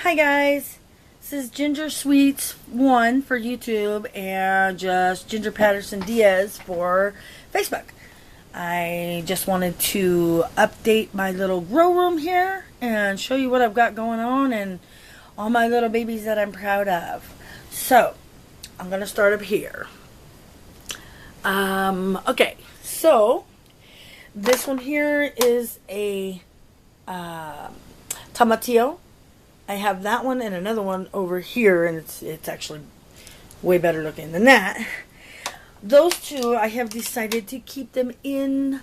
Hi guys, this is Ginger Sweets 1 for YouTube and just Ginger Patterson Diaz for Facebook. I just wanted to update my little grow room here and show you what I've got going on and all my little babies that I'm proud of. So, I'm going to start up here. Okay, so this one here is a tomatillo. I have that one and another one over here, and it's actually way better looking than that. Those two, I have decided to keep them inside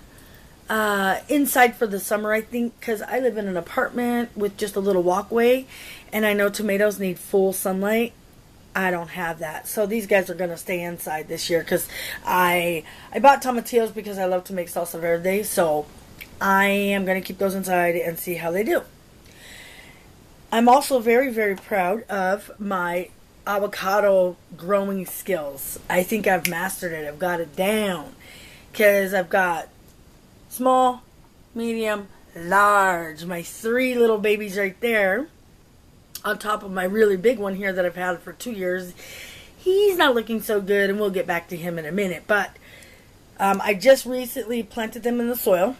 for the summer, I think, because I live in an apartment with just a little walkway, and I know tomatoes need full sunlight. I don't have that, so these guys are going to stay inside this year because I bought tomatillos because I love to make salsa verde, so I am going to keep those inside and see how they do. I'm also very, very proud of my avocado growing skills. I think I've mastered it. I've got it down because I've got small, medium, large. My three little babies right there on top of my really big one here that I've had for 2 years. He's not looking so good, and we'll get back to him in a minute. But I just recently planted them in the soil.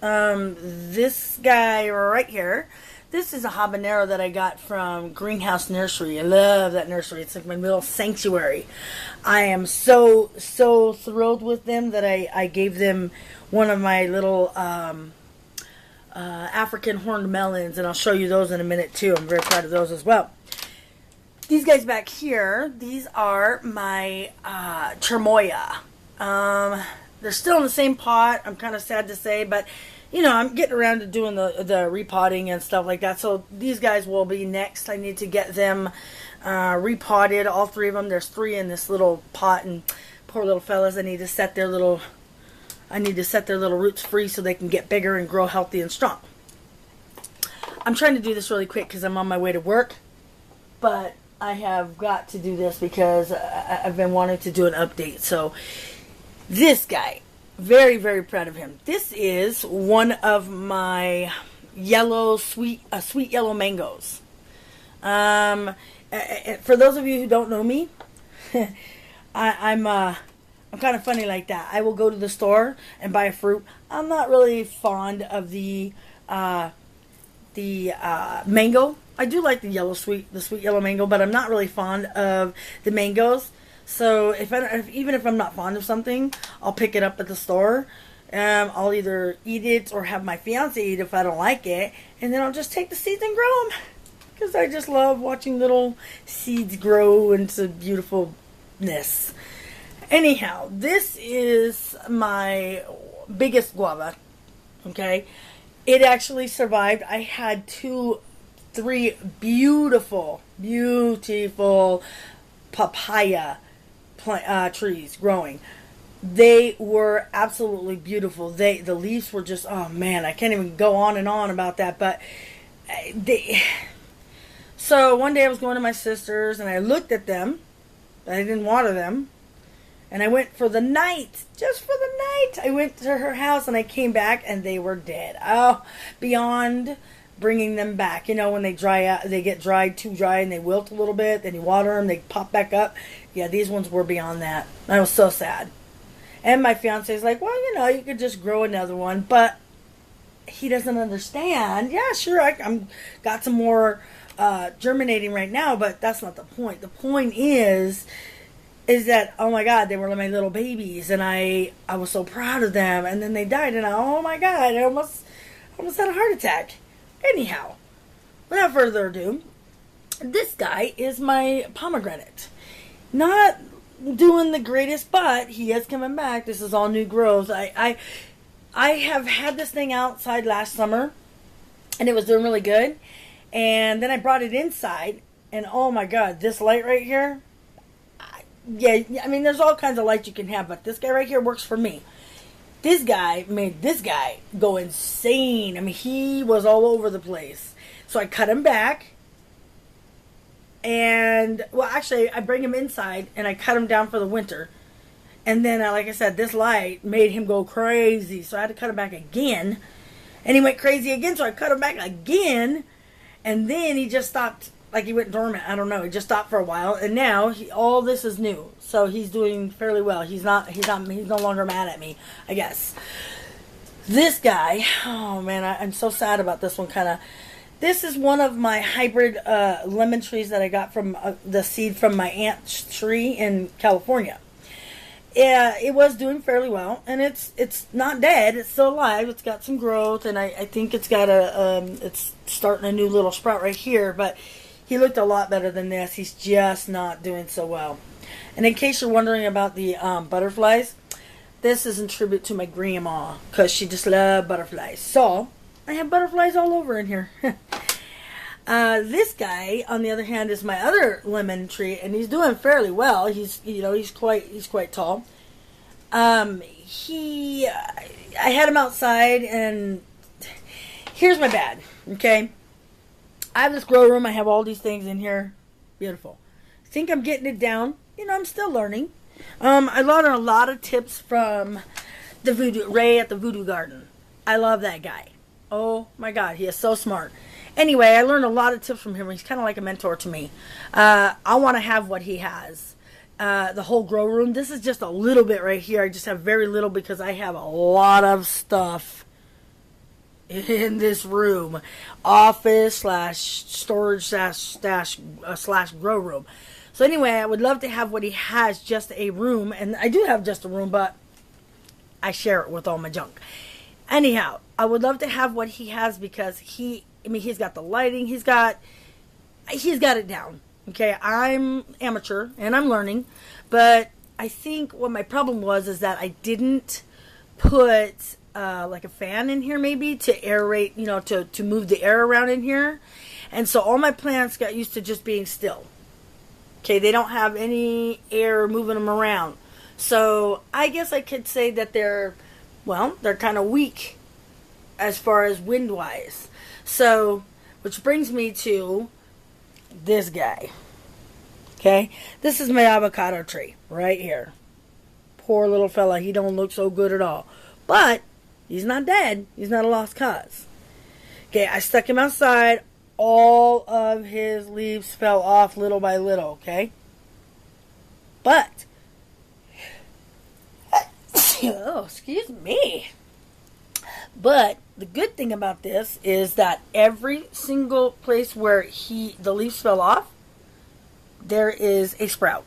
This guy right here, this is a habanero that I got from Greenhouse Nursery. I love that nursery. It's like my little sanctuary. I am so thrilled with them that I gave them one of my little African horned melons, and I'll show you those in a minute too. I'm very proud of those as well. These guys back here, these are my cherimoya. They're still in the same pot. I'm kind of sad to say, but you know, I'm getting around to doing the repotting and stuff like that. So these guys will be next. I need to get them repotted, all three of them. There's three in this little pot, and poor little fellas, I need to set their little roots free so they can get bigger and grow healthy and strong. I'm trying to do this really quick because I'm on my way to work, but I have got to do this because I've been wanting to do an update. So this guy, very, very proud of him. This is one of my sweet yellow mangoes. For those of you who don't know me, I'm kind of funny like that. I will go to the store and buy a fruit. I'm not really fond of the mango. I do like the sweet yellow mango, but I'm not really fond of the mangoes. So even if I'm not fond of something, I'll pick it up at the store. I'll either eat it or have my fiance eat it if I don't like it, and then I'll just take the seeds and grow them because I just love watching little seeds grow into beautifulness. Anyhow, this is my biggest guava. Okay, it actually survived. I had 3 beautiful papaya trees growing. They were absolutely beautiful. The leaves were just, oh man, I can't even go on and on about that. But so one day I was going to my sister's and I looked at them. I didn't water them, and I went for the night, just for the night. I went to her house and I came back and they were dead. Oh, beyond bringing them back. You know, when they dry out, they get too dry and they wilt a little bit. Then you water them, they pop back up. Yeah, these ones were beyond that. I was so sad. And my fiance's like, well, you know, you could just grow another one. But he doesn't understand. Yeah, sure, I'm got some more germinating right now, but that's not the point. The point is that, oh my God, they were my little babies, and I was so proud of them, and then they died, and oh my God, I almost had a heart attack. Anyhow, without further ado, this guy is my pomegranate. Not doing the greatest, but he is coming back. This is all new growth. I have had this thing outside last summer, and it was doing really good. And then I brought it inside, and oh my God, this light right here. Yeah, I mean, there's all kinds of lights you can have, but this guy right here works for me. This guy made this guy go insane. I mean, he was all over the place. So I cut him back. And, well, actually, I bring him inside and I cut him down for the winter. And then, like I said, this light made him go crazy. So I had to cut him back again. And he went crazy again, so I cut him back again. And then he just stopped, like he went dormant. I don't know. He just stopped for a while, and now all this is new. So he's doing fairly well. He's no longer mad at me, I guess. This guy, oh man, I'm so sad about this one. This is one of my hybrid lemon trees that I got from the seed from my aunt's tree in California. Yeah, it was doing fairly well, and it's not dead. It's still alive. It's got some growth, and I think it's got it's starting a new little sprout right here. But he looked a lot better than this. He's just not doing so well. And in case you're wondering about the butterflies, this is in tribute to my grandma because she just loved butterflies. So I have butterflies all over in here. This guy, on the other hand, is my other lemon tree, and he's doing fairly well. He's quite tall. I had him outside, and here's my bad. Okay, I have this grow room. I have all these things in here. Beautiful. I think I'm getting it down. I'm still learning. I learned a lot of tips from Ray at the Voodoo Garden. I love that guy. Oh my God, he is so smart. Anyway, I learned a lot of tips from him. He's kind of like a mentor to me. I want to have what he has. The whole grow room. This is just a little bit right here. I just have very little because I have a lot of stuff in this room. Office / storage / grow room. So anyway, I would love to have what he has, just a room. And I do have just a room, but I share it with all my junk. Anyhow, I would love to have what he has because he's got the lighting. He's got it down. Okay, I'm amateur and I'm learning, but I think what my problem was is that I didn't put like a fan in here maybe to aerate, to move the air around in here. And so all my plants got used to just being still. Okay, they don't have any air moving them around. So I guess I could say that they're kind of weak as far as wind-wise. So, which brings me to this guy. Okay, this is my avocado tree right here. Poor little fella, he don't look so good at all. But he's not dead. He's not a lost cause. Okay, I stuck him outside. All of his leaves fell off little by little, okay? But, oh, excuse me. But the good thing about this is that every single place where the leaves fell off, there is a sprout.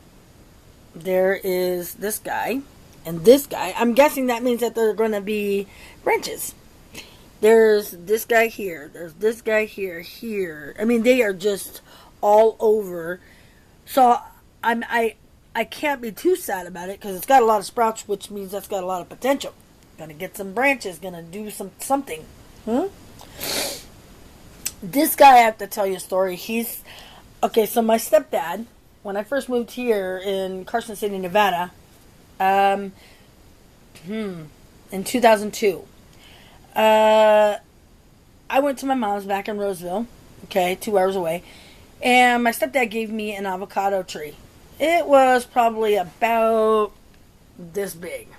There is this guy and this guy. I'm guessing that means that they're going to be branches. There's this guy here. There's this guy here. I mean, they are just all over. So I can't be too sad about it because it's got a lot of sprouts, which means that's got a lot of potential. Gonna get some branches. Gonna do something. This guy, I have to tell you a story. So my stepdad, when I first moved here in Carson City, Nevada, in 2002. I went to my mom's back in Roseville, 2 hours away, and my stepdad gave me an avocado tree. It was probably about this big,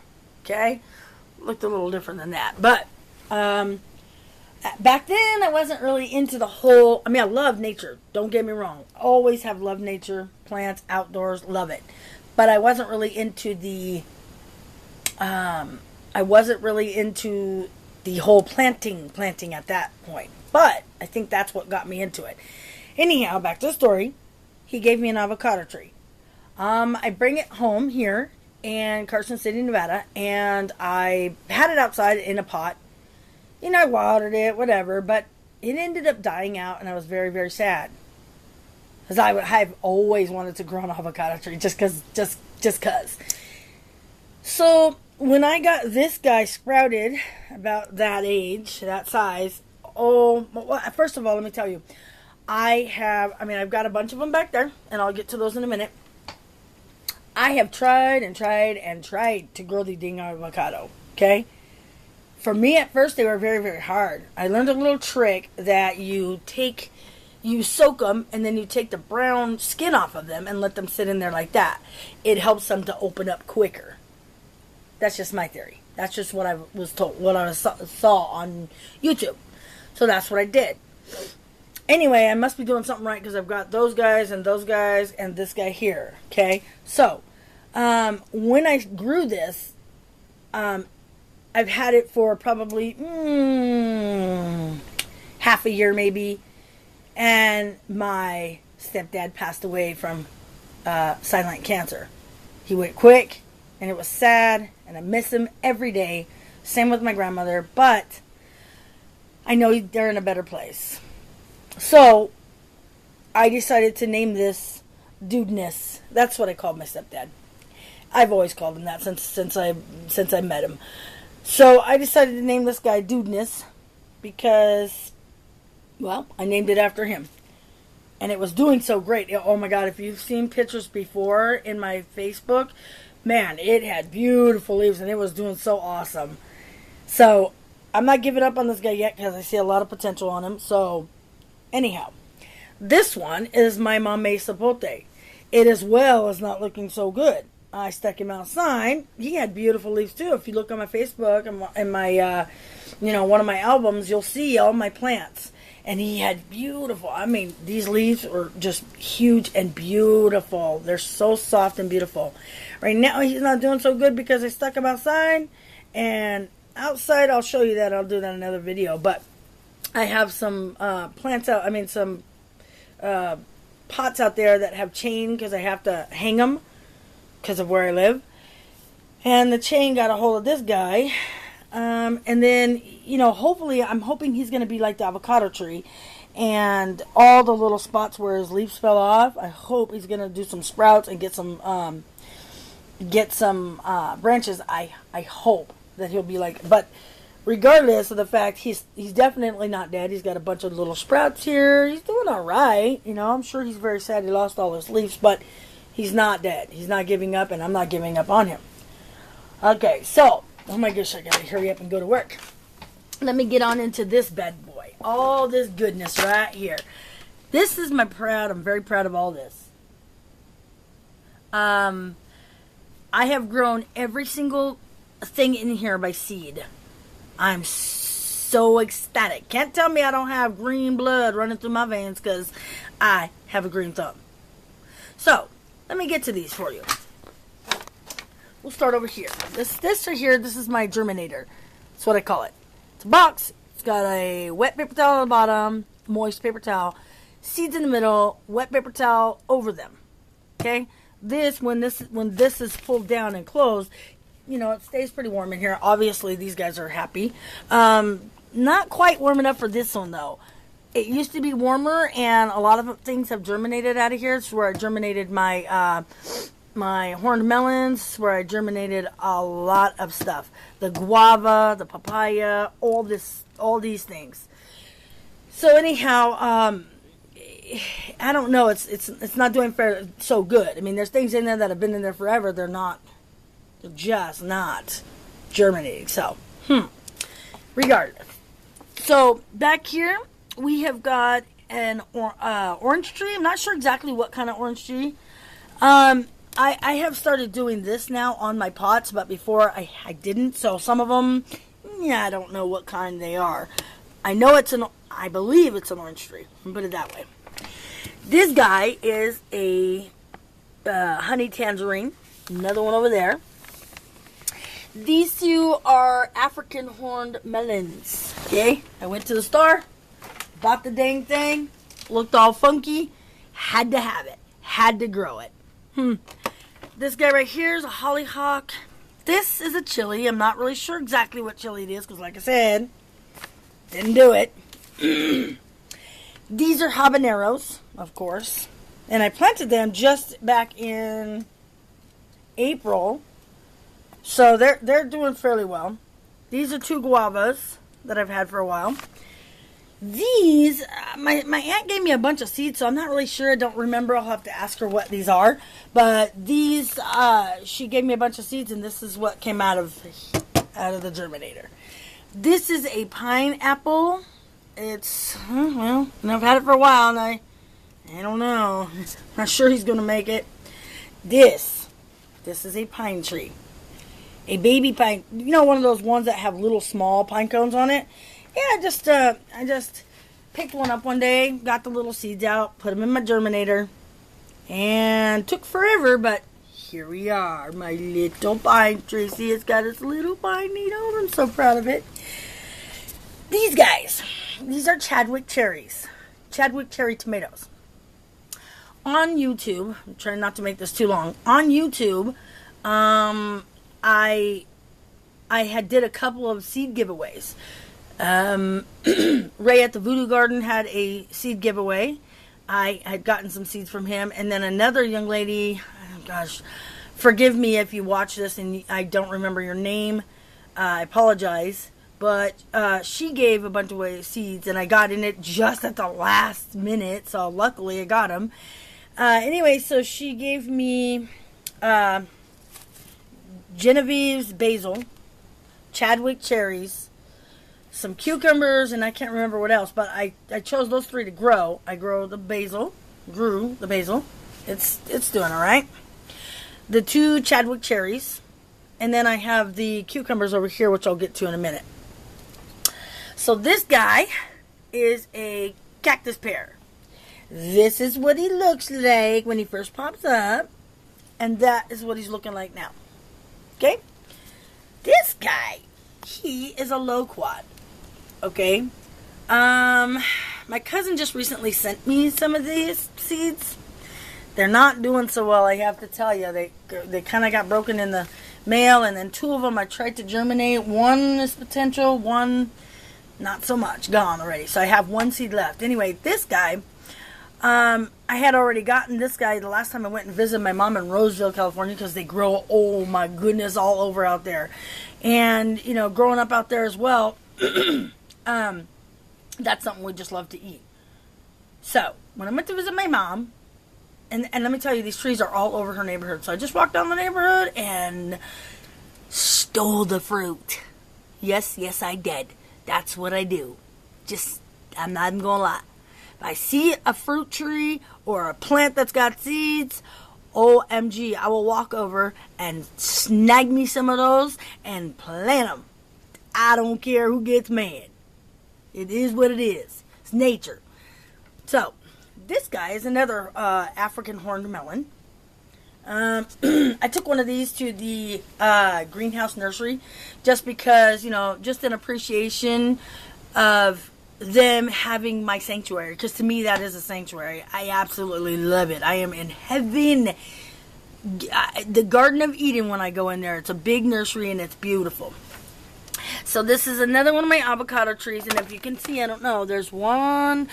looked a little different than that, but back then I wasn't really into the whole, I love nature, don't get me wrong, always have loved nature, plants, outdoors, love it, but I wasn't really into the whole planting at that point. But I think that's what got me into it. Anyhow, back to the story. He gave me an avocado tree. I bring it home here in Carson City, Nevada, and I had it outside in a pot. I watered it, whatever, but it ended up dying out, and I was very, very sad. Because I've always wanted to grow an avocado tree, just because. So when I got this guy sprouted, about that age, that size, first of all, let me tell you, I've got a bunch of them back there, and I'll get to those in a minute. I have tried to grow the dang avocado, For me, at first, they were very, very hard. I learned a little trick that you soak them, and then you take the brown skin off of them and let them sit in there like that. It helps them to open up quicker. That's just my theory. That's just what I was told, what I saw on YouTube. So that's what I did. Anyway, I must be doing something right because I've got those guys and this guy here. Okay, so when I grew this, I've had it for probably half a year maybe, and my stepdad passed away from silent cancer. He went quick, and it was sad, and I miss him every day. Same with my grandmother, but I know they're in a better place. So I decided to name this Dudeness. That's what I called my stepdad. I've always called him that since I met him. So I decided to name this guy Dudeness because, well, I named it after him. And it was doing so great. Oh my God, if you've seen pictures before in my Facebook, man, it had beautiful leaves and it was doing so awesome. So I'm not giving up on this guy yet because I see a lot of potential on him. So anyhow, this one is my Mame Sapote. It as well is not looking so good. I stuck him outside. He had beautiful leaves too. If you look on my Facebook and my, one of my albums, you'll see all my plants. And he had beautiful, I mean, these leaves were just huge and beautiful. They're so soft and beautiful. Right now, he's not doing so good because I stuck him outside. And outside, I'll show you that. I'll do that in another video. But I have some plants out, some pots out there that have chain because I have to hang them because of where I live. And the chain got a hold of this guy. And then, hopefully, I'm hoping he's going to be like the avocado tree. And all the little spots where his leaves fell off, I hope he's going to do some sprouts and get some branches. I hope that he'll be like, but regardless of the fact, he's definitely not dead. He's got a bunch of little sprouts here. He's doing all right. I'm sure he's very sad he lost all his leaves, but he's not dead. He's not giving up, and I'm not giving up on him. Okay, so, oh my gosh, I gotta hurry up and go to work. Let me get on into this bad boy. All this goodness right here. This is I'm very proud of all this. I have grown every single thing in here by seed. I'm so ecstatic. Can't tell me I don't have green blood running through my veins because I have a green thumb. So, let me get to these for you. We'll start over here. This right here, this is my germinator. That's what I call it. It's a box. It's got a wet paper towel on the bottom, moist paper towel, seeds in the middle, wet paper towel over them. Okay? When this is pulled down and closed, it stays pretty warm in here. Obviously, these guys are happy. Not quite warm enough for this one, though. It used to be warmer, and a lot of things have germinated out of here. It's where I germinated my my horned melons, where I germinated a lot of stuff. The guava, the papaya, all these things. So anyhow, I don't know. It's not doing so good. There's things in there that have been in there forever. They're just not germinating. So, regardless. So back here we have got an orange tree. I'm not sure exactly what kind of orange tree. I have started doing this now on my pots, but before I didn't. So some of them, I don't know what kind they are. I believe it's an orange tree. I'll put it that way. This guy is a honey tangerine. Another one over there. These two are African horned melons. Okay, I went to the store, bought the dang thing, looked all funky, had to have it, had to grow it. This guy right here is a hollyhock. This is a chili. I'm not really sure exactly what chili it is because, like I said, didn't do it. These are habaneros, of course, and I planted them just back in April, so they're doing fairly well. These are two guavas that I've had for a while. These, my aunt gave me a bunch of seeds, so I'm not really sure. I don't remember. I'll have to ask her what these are. But these, she gave me a bunch of seeds, and this is what came out of the germinator. This is a pineapple. It's, well, I've had it for a while, and I don't know. I'm not sure he's going to make it. This is a pine tree. A baby pine. One of those ones that have little small pine cones on it. Yeah, I just picked one up one day, got the little seeds out, put them in my germinator, and took forever, but here we are. My little pine tree. See, it's got its little pine needle. I'm so proud of it. These guys, these are Chadwick cherries. Chadwick cherry tomatoes. On YouTube, I'm trying not to make this too long. On YouTube, I did a couple of seed giveaways. Ray at the Voodoo Garden had a seed giveaway. I had gotten some seeds from him. And then another young lady, oh gosh, forgive me if you watch this and I don't remember your name. I apologize. But she gave a bunch of seeds, and I got in it just at the last minute, so luckily I got them. Anyway, so she gave me Genevieve's basil, Chadwick cherries, some cucumbers, and I can't remember what else, but I chose those 3 to grow. I grew the basil. It's doing all right. The 2 Chadwick cherries, and then I have the cucumbers over here, which I'll get to in a minute. So this guy is a cactus pear. This is what he looks like when he first pops up. And that is what he's looking like now. Okay? This guy, he is a loquat. Okay? My cousin just recently sent me some of these seeds. They're not doing so well, I have to tell you. They kind of got broken in the mail, and then 2 of them I tried to germinate. One is potential, one not so much. Gone already. So I have 1 seed left. Anyway, this guy, I had already gotten this guy the last time I went and visited my mom in Roseville, California, because they grow, oh my goodness, all over out there. And, you know, growing up out there as well, that's something we just love to eat. So, when I went to visit my mom, and let me tell you, these trees are all over her neighborhood. So I just walked down the neighborhood and stole the fruit. Yes, I did. That's what I do. I'm not even gonna lie. If I see a fruit tree or a plant that's got seeds, OMG, I will walk over and snag me some of those and plant them. I don't care who gets mad. It is what it is. It's nature. So, this guy is another African horned melon. I took one of these to the greenhouse nursery just because, you know, just an appreciation of them having my sanctuary, because to me that is a sanctuary. I absolutely love it. I am in heaven. The Garden of Eden when I go in there. It's a big nursery and it's beautiful. So this is another one of my avocado trees, and if you can see, I don't know, there's one.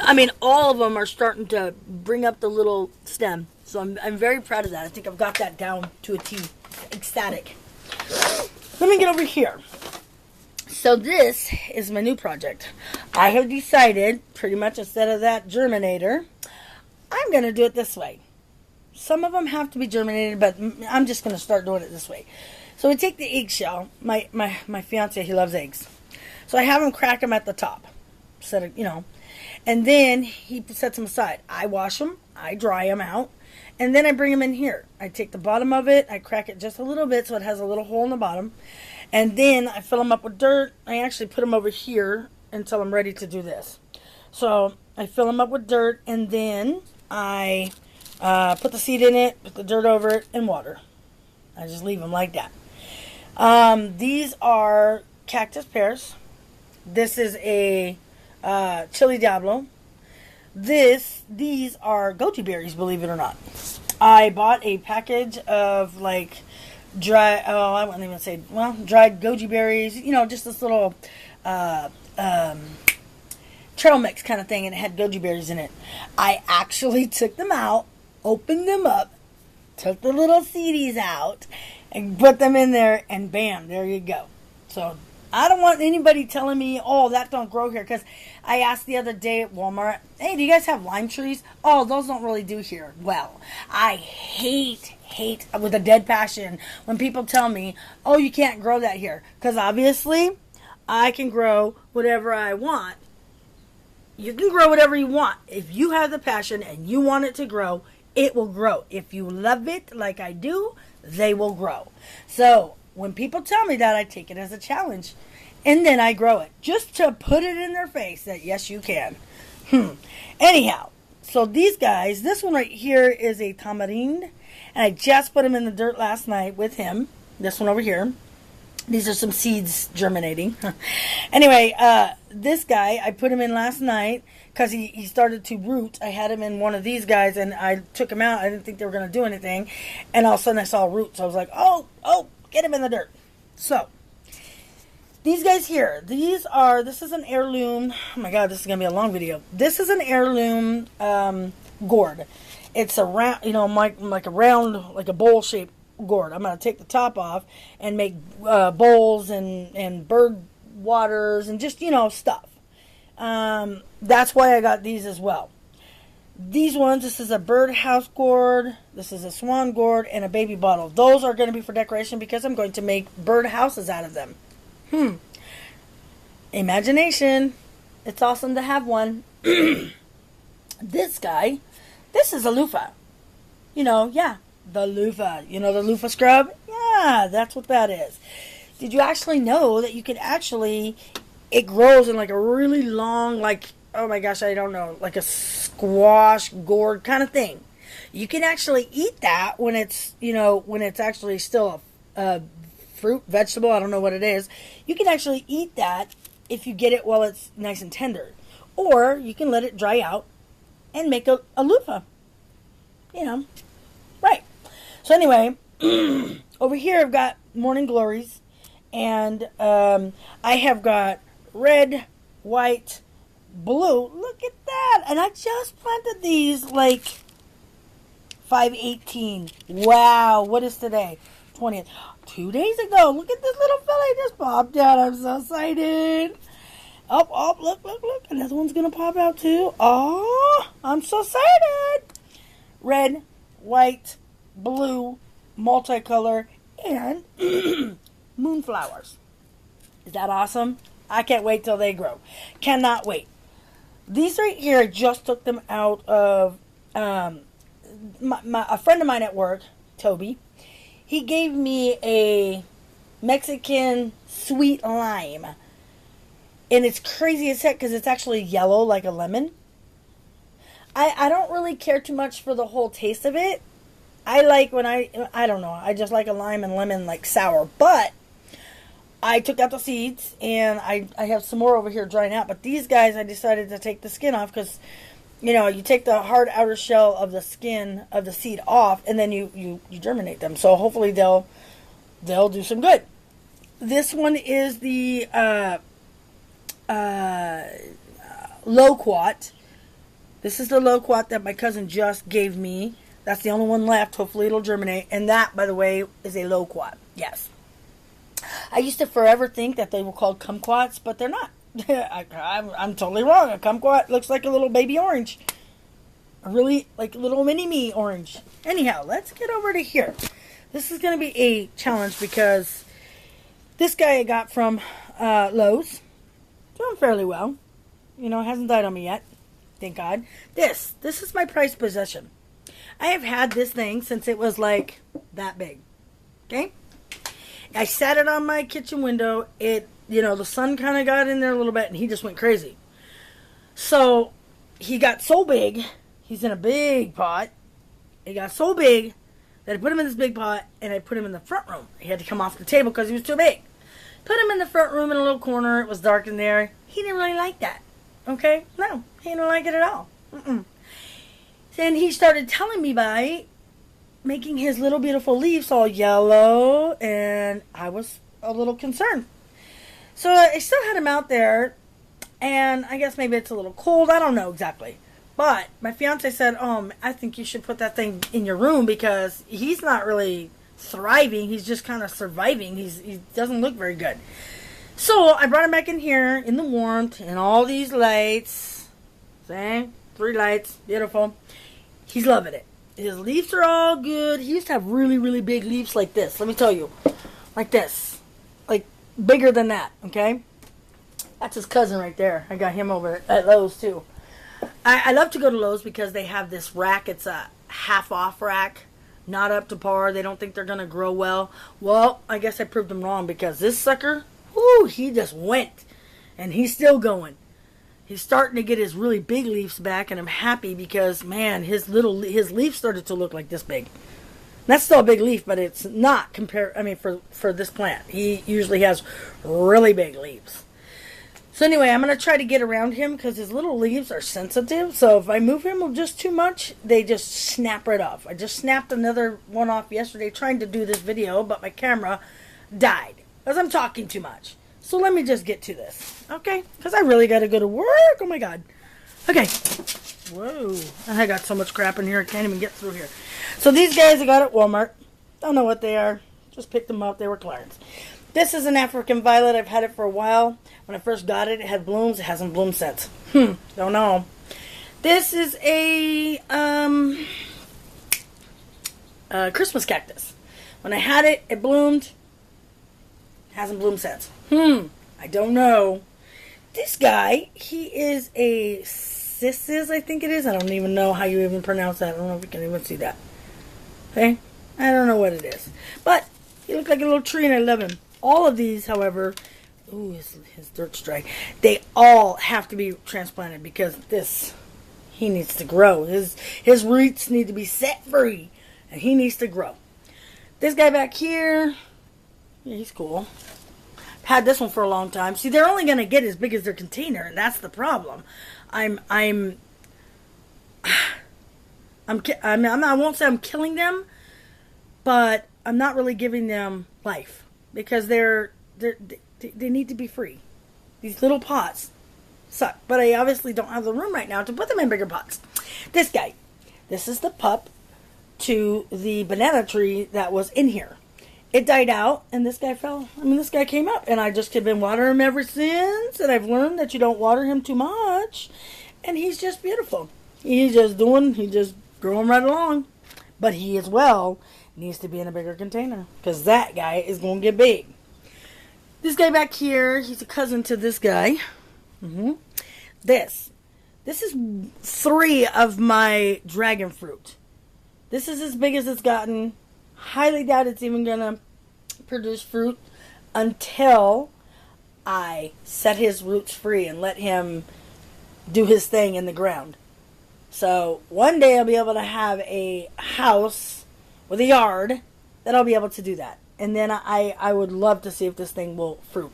I mean, all of them are starting to bring up the little stem. So I'm very proud of that. I think I've got that down to a T. Ecstatic. Let me get over here. So this is my new project. I have decided, pretty much instead of that germinator, I'm going to do it this way. Some of them have to be germinated, but I'm just going to start doing it this way. So we take the eggshell. My fiance, he loves eggs. So I have him crack them at the top. Instead of, you know. And then he sets them aside. I wash them. I dry them out. And then I bring them in here. I take the bottom of it. I crack it just a little bit so it has a little hole in the bottom. And then I fill them up with dirt. I actually put them over here until I'm ready to do this. So I fill them up with dirt. And then I put the seed in it, put the dirt over it, and water. I just leave them like that. These are cactus pears. This is a chili diablo. These are goji berries, believe it or not. I bought a package of like dried goji berries, you know, just this little trail mix kind of thing, and it had goji berries in it. I actually took them out, opened them up, took the little seedies out, and put them in there, and bam, there you go. So I don't want anybody telling me, oh, that don't grow here, because I asked the other day at Walmart, hey, do you guys have lime trees? Oh, those don't really do here well. I hate with a dead passion when people tell me, oh, you can't grow that here, because obviously I can grow whatever I want. You can grow whatever you want. If you have the passion and you want it to grow, it will grow. If you love it like I do, they will grow. So when people tell me that, I take it as a challenge. And then I grow it just to put it in their face that yes, you can. Anyhow, so these guys, this one right here is a tamarind, and I just put him in the dirt last night with him. This one over here. These are some seeds germinating. Anyway, this guy, I put him in last night because he started to root. I had him in one of these guys, and I took him out. I didn't think they were going to do anything. And all of a sudden I saw roots. I was like, oh, get him in the dirt. So, these guys here, this is an heirloom. Oh my God, this is going to be a long video. This is an heirloom gourd. It's a round, like a round, like a bowl-shaped gourd. I'm going to take the top off and make bowls and bird waters and just, stuff. That's why I got these as well. These ones, this is a birdhouse gourd, this is a swan gourd, and a baby bottle. Those are going to be for decoration because I'm going to make bird houses out of them. Imagination. It's awesome to have one. This guy, this is a loofah. The loofah. The loofah scrub? Yeah, that's what that is. Did you actually know that you could it grows in like a really long, oh my gosh, I don't know, like a squash gourd kind of thing. You can actually eat that when it's actually still a fruit, vegetable, I don't know what it is. You can actually eat that if you get it while it's nice and tender. Or you can let it dry out and make a loofah. Right. So anyway, over here I've got morning glories, and I have got red, white, blue. Look at that. And I just planted these 5/18. Wow. What is today? 20th. 2 days ago. Look at this little fella just popped out. I'm so excited. Up, look. Another one's going to pop out too. Oh, I'm so excited. Red, white, blue, multicolor, and moonflowers. Is that awesome? I can't wait till they grow. Cannot wait. These right here, I just took them out of a friend of mine at work, Toby. He gave me a Mexican sweet lime. And it's crazy as heck because it's actually yellow like a lemon. I don't really care too much for the whole taste of it. I like when I don't know. I just like a lime and lemon sour. But I took out the seeds and I have some more over here drying out. But these guys, I decided to take the skin off because, you take the hard outer shell of the skin of the seed off and then you germinate them. So hopefully they'll do some good. This one is the loquat. This is the loquat that my cousin just gave me. That's the only one left. Hopefully it'll germinate. And that, by the way, is a loquat. Yes. I used to forever think that they were called kumquats, but they're not. I'm totally wrong. A kumquat looks like a little baby orange. A really, little mini-me orange. Anyhow, let's get over to here. This is going to be a challenge because this guy I got from Lowe's. Doing fairly well. Hasn't died on me yet. Thank God. This is my prized possession. I have had this thing since it was that big. Okay? I sat it on my kitchen window. The sun kind of got in there a little bit and he just went crazy. So he got so big. He's in a big pot. He got so big that I put him in this big pot and I put him in the front room. He had to come off the table because he was too big. Put him in the front room in a little corner. It was dark in there. He didn't really like that. Okay? No, he didn't like it at all. Then he started telling me by making his little beautiful leaves all yellow, and I was a little concerned. So I still had him out there, and I guess maybe it's a little cold. I don't know exactly. But my fiance said, I think you should put that thing in your room because he's not really thriving. He's just kind of surviving. He doesn't look very good. So I brought him back in here in the warmth and all these lights. See? 3 lights. Beautiful. He's loving it. His leaves are all good. He used to have really, really big leaves like this. Let me tell you. Like this. Bigger than that. Okay? That's his cousin right there. I got him over at Lowe's too. I love to go to Lowe's because they have this rack. It's a half off rack. Not up to par. They don't think they're going to grow well. Well, I guess I proved them wrong because this sucker, whoo, whoo, he just went. And he's still going. He's starting to get his really big leaves back, and I'm happy because, man, his leaf started to look like this big. That's still a big leaf, but it's not for this plant. He usually has really big leaves. So anyway, I'm going to try to get around him because his little leaves are sensitive. So if I move him just too much, they just snap right off. I just snapped another one off yesterday trying to do this video, but my camera died because I'm talking too much. So let me just get to this, okay? Because I really got to go to work. Oh, my God. Okay. Whoa. I got so much crap in here, I can't even get through here. So these guys I got at Walmart. Don't know what they are. Just picked them up. They were clearance. This is an African violet. I've had it for a while. When I first got it, it had blooms. It hasn't bloomed since. Don't know. This is a Christmas cactus. When I had it, it bloomed. Hasn't bloomed since. I don't know. This guy, he is a cissus, I think it is. I don't even know how you even pronounce that. I don't know if you can even see that. Okay? I don't know what it is. But he looks like a little tree and I love him. All of these, however, ooh, his dirt's dry. They all have to be transplanted because he needs to grow. His roots need to be set free and he needs to grow. This guy back here, yeah, he's cool. Had this one for a long time. See, they're only going to get as big as their container, and that's the problem. I won't say I'm killing them, but I'm not really giving them life because they need to be free. These little pots suck, but I obviously don't have the room right now to put them in bigger pots. This guy, this is the pup to the banana tree that was in here. It died out, and this guy this guy came up, and I just have been watering him ever since, and I've learned that you don't water him too much, and he's just beautiful. He's just growing right along, but he as well needs to be in a bigger container, because that guy is going to get big. This guy back here, he's a cousin to this guy. This is 3 of my dragon fruit. This is as big as it's gotten. Highly doubt it's even going to produce fruit until I set his roots free and let him do his thing in the ground. So one day I'll be able to have a house with a yard that I'll be able to do that. And then I would love to see if this thing will fruit.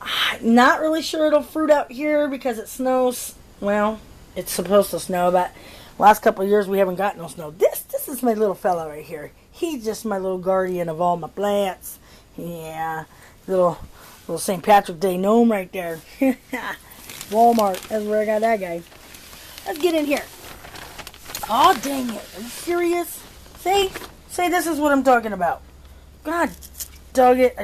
I'm not really sure it'll fruit out here because it snows. Well, it's supposed to snow, but last couple of years we haven't got no snow. This is my little fella right here. He's just my little guardian of all my plants. Yeah, little St. Patrick's Day gnome right there. Walmart, that's where I got that guy. Let's get in here. Oh, dang it. Are you serious? See, this is what I'm talking about. God, dug it.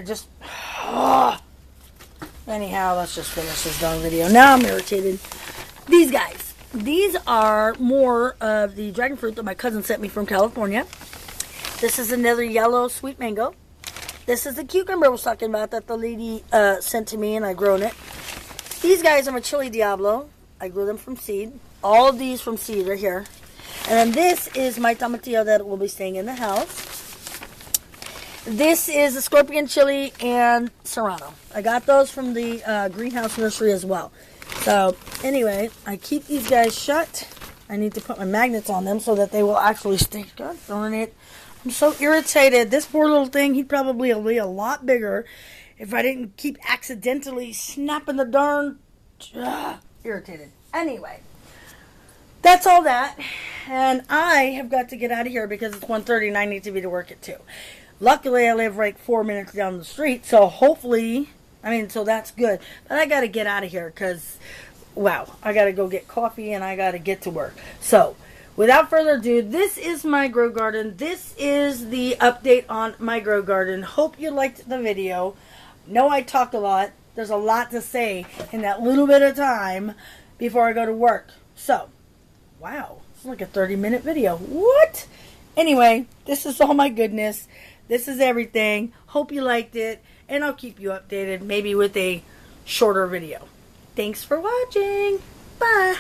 Anyhow, let's just finish this darn video. Now I'm irritated. These guys. These are more of the dragon fruit that my cousin sent me from California. This is another yellow sweet mango. This is the cucumber I was talking about that the lady sent to me and I grown it. These guys are my chili diablo. I grew them from seed. All of these from seed right here. And then this is my tomatillo that will be staying in the house. This is the scorpion chili and serrano. I got those from the greenhouse nursery as well. So anyway, I keep these guys shut. I need to put my magnets on them so that they will actually stay. God darn it. I'm so irritated. This poor little thing, he'd probably be a lot bigger if I didn't keep accidentally snapping the darn... irritated. Anyway, that's all that. And I have got to get out of here because it's 1:30 and I need to be to work at 2. Luckily, I live right 4 minutes down the street, so hopefully... so that's good. But I got to get out of here because, wow, I got to go get coffee and I got to get to work. So, without further ado, this is my grow garden. This is the update on my grow garden. Hope you liked the video. Know I talked a lot. There's a lot to say in that little bit of time before I go to work. So, wow, it's like a 30-minute video. What? Anyway, this is all my goodness. This is everything. Hope you liked it. And I'll keep you updated, maybe with a shorter video. Thanks for watching. Bye.